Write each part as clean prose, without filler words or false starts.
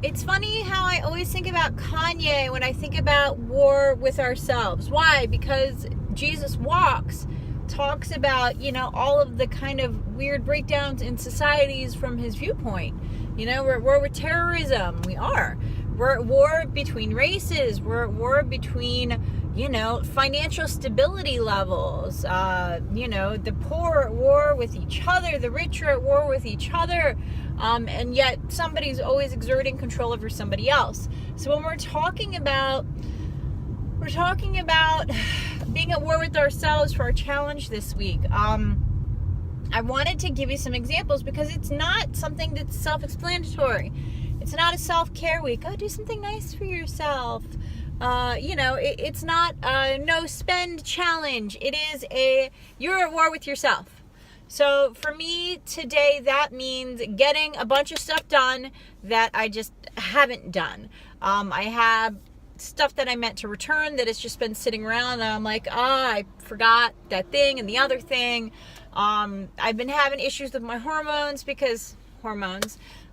It's funny how I always think about Kanye when I think about war with ourselves. Why? Because Jesus talks about, all of the kind of weird breakdowns in societies from his viewpoint. We're at war with terrorism. We are. We're at war between races. We're at war between, financial stability levels. The poor are at war with each other. The rich are at war with each other. And yet somebody's always exerting control over somebody else. So when we're talking about being at war with ourselves for our challenge this week, I wanted to give you some examples because it's not something that's self-explanatory. It's not a self-care week. Oh, do something nice for yourself. It's not a no spend challenge. It is you're at war with yourself. So for me today, that means getting a bunch of stuff done that I just haven't done. I have stuff that I meant to return that has just been sitting around, and I'm like, I forgot that thing and the other thing. I've been having issues with my hormones.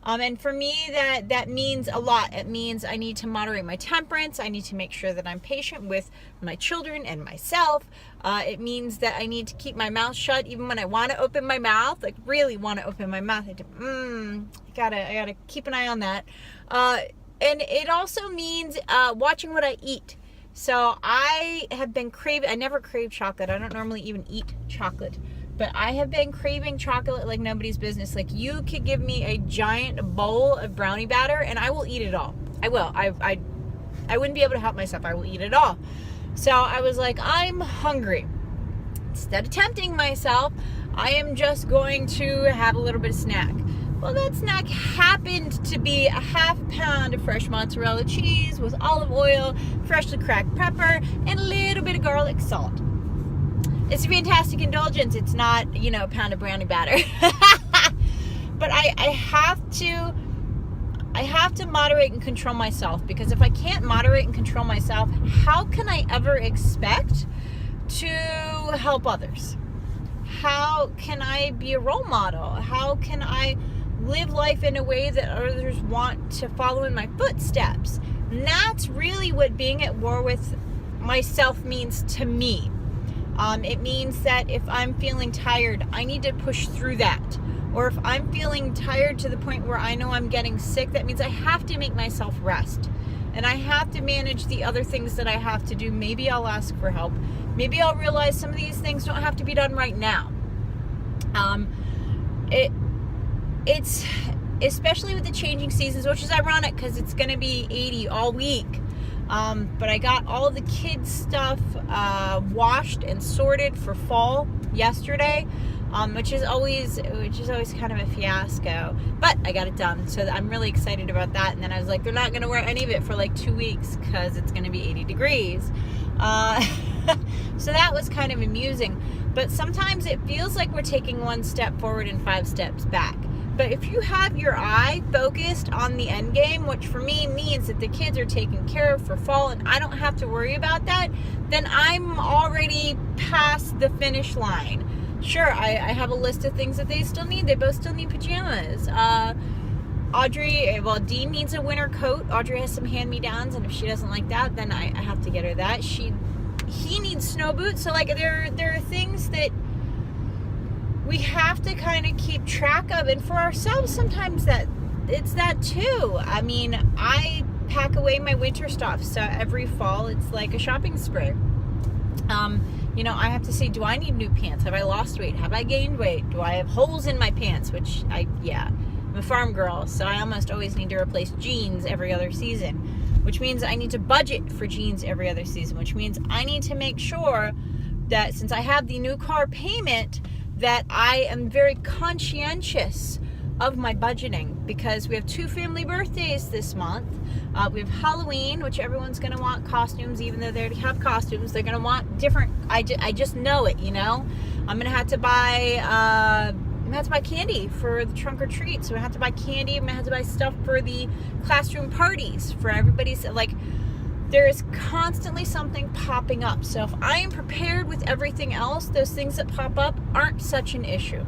And for me, that means a lot. It means I need to moderate my temperance. I need to make sure that I'm patient with my children and myself. It means that I need to keep my mouth shut even when I want to open my mouth, like really want to open my mouth. I gotta keep an eye on that. And it also means watching what I eat. So I have been I never crave chocolate. I don't normally even eat chocolate. But I have been craving chocolate like nobody's business. Like, you could give me a giant bowl of brownie batter and I will eat it all. I will. I wouldn't be able to help myself. I will eat it all. So I was like, I'm hungry. Instead of tempting myself, I am just going to have a little bit of snack. Well, that snack happened to be a half pound of fresh mozzarella cheese with olive oil, freshly cracked pepper, and a little bit of garlic salt. It's a fantastic indulgence. It's not, a pound of brownie batter. But I have to moderate and control myself, because if I can't moderate and control myself, how can I ever expect to help others? How can I be a role model? How can I live life in a way that others want to follow in my footsteps? And that's really what being at war with myself means to me. It means that if I'm feeling tired, I need to push through that. Or if I'm feeling tired to the point where I know I'm getting sick, that means I have to make myself rest. And I have to manage the other things that I have to do. Maybe I'll ask for help. Maybe I'll realize some of these things don't have to be done right now. It's especially with the changing seasons, which is ironic because it's going to be 80 all week. But I got all the kids' stuff washed and sorted for fall yesterday, which is always kind of a fiasco. But I got it done, so I'm really excited about that. And then I was like, they're not going to wear any of it for like 2 weeks because it's going to be 80 degrees. So that was kind of amusing. But sometimes it feels like we're taking one step forward and 5 steps back. But if you have your eye focused on the end game, which for me means that the kids are taken care of for fall and I don't have to worry about that, then I'm already past the finish line. Sure, I have a list of things that they still need. They both still need pajamas. Dean needs a winter coat. Audrey has some hand-me-downs, and if she doesn't like that, then I have to get her that. He needs snow boots. So like there are things that we have to kind of keep track of, and for ourselves sometimes it's that too. I mean, I pack away my winter stuff, so every fall it's like a shopping spree. I have to say, do I need new pants? Have I lost weight? Have I gained weight? Do I have holes in my pants? I'm a farm girl, so I almost always need to replace jeans every other season, which means I need to budget for jeans every other season, which means I need to make sure that since I have the new car payment, that I am very conscientious of my budgeting, because we have 2 family birthdays this month. We have Halloween, which everyone's going to want costumes, even though they already have costumes. They're going to want different. I just know it, I'm going to have to buy candy for the trunk or treat. So I have to buy candy. I'm going to have to buy stuff for the classroom parties for everybody's. Like, there is constantly something popping up. So if I am prepared with everything else, those things that pop up aren't such an issue.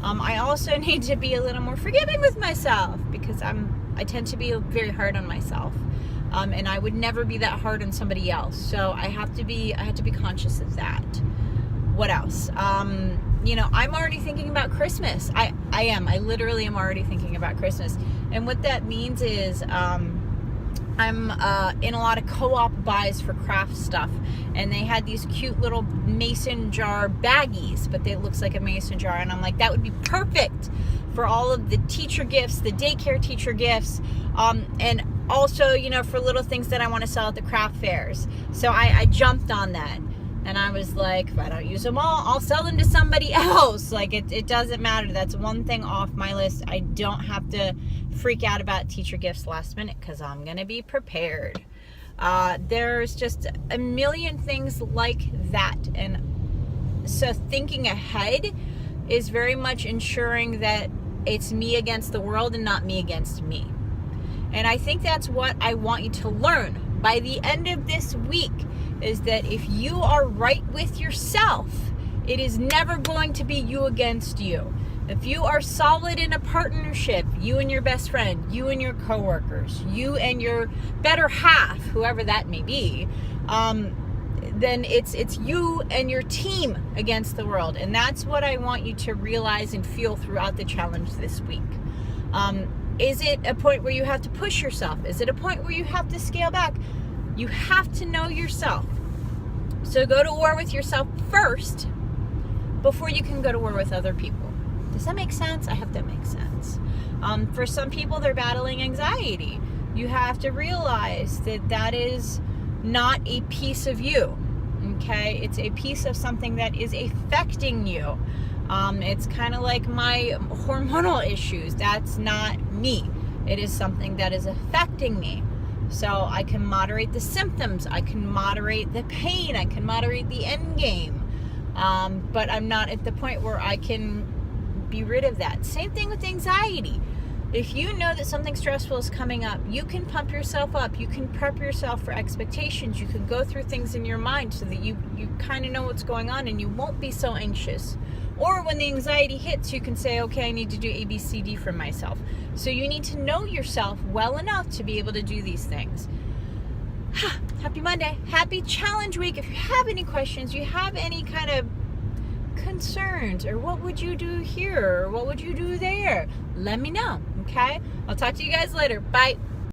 I also need to be a little more forgiving with myself, because I'm I tend to be very hard on myself. And I would never be that hard on somebody else. So I have to be conscious of that. What else? You know, I'm already thinking about Christmas. I literally am already thinking about Christmas. And what that means is, I'm in a lot of co-op buys for craft stuff, and they had these cute little mason jar baggies, but it looks like a mason jar, and I'm like, that would be perfect for all of the teacher gifts, the daycare teacher gifts, and also, you know, for little things that I want to sell at the craft fairs. So I jumped on that, and I was like, if I don't use them all, I'll sell them to somebody else. Like, it doesn't matter. That's one thing off my list. I don't have to freak out about teacher gifts last minute because I'm going to be prepared. There's just a million things like that. And so thinking ahead is very much ensuring that it's me against the world and not me against me. And I think that's what I want you to learn by the end of this week, is that if you are right with yourself, it is never going to be you against you. If you are solid in a partnership, you and your best friend, you and your coworkers, you and your better half, whoever that may be, then it's you and your team against the world. And that's what I want you to realize and feel throughout the challenge this week. Is it a point where you have to push yourself? Is it a point where you have to scale back? You have to know yourself. So go to war with yourself first before you can go to war with other people. Does that make sense? I hope that makes sense. For some people, they're battling anxiety. You have to realize that that is not a piece of you, okay? It's a piece of something that is affecting you. It's kind of like my hormonal issues. That's not me. It is something that is affecting me. So I can moderate the symptoms. I can moderate the pain. I can moderate the end game. But I'm not at the point where I can be rid of that. Same thing with anxiety. If you know that something stressful is coming up, you can pump yourself up. You can prep yourself for expectations. You can go through things in your mind so that you kind of know what's going on and you won't be so anxious. Or when the anxiety hits, you can say, okay, I need to do A, B, C, D for myself. So you need to know yourself well enough to be able to do these things. Happy Monday. Happy challenge week. If you have any questions, you have any kind of concerns, or what would you do here, or what would you do there, let me know, okay? I'll talk to you guys later. Bye.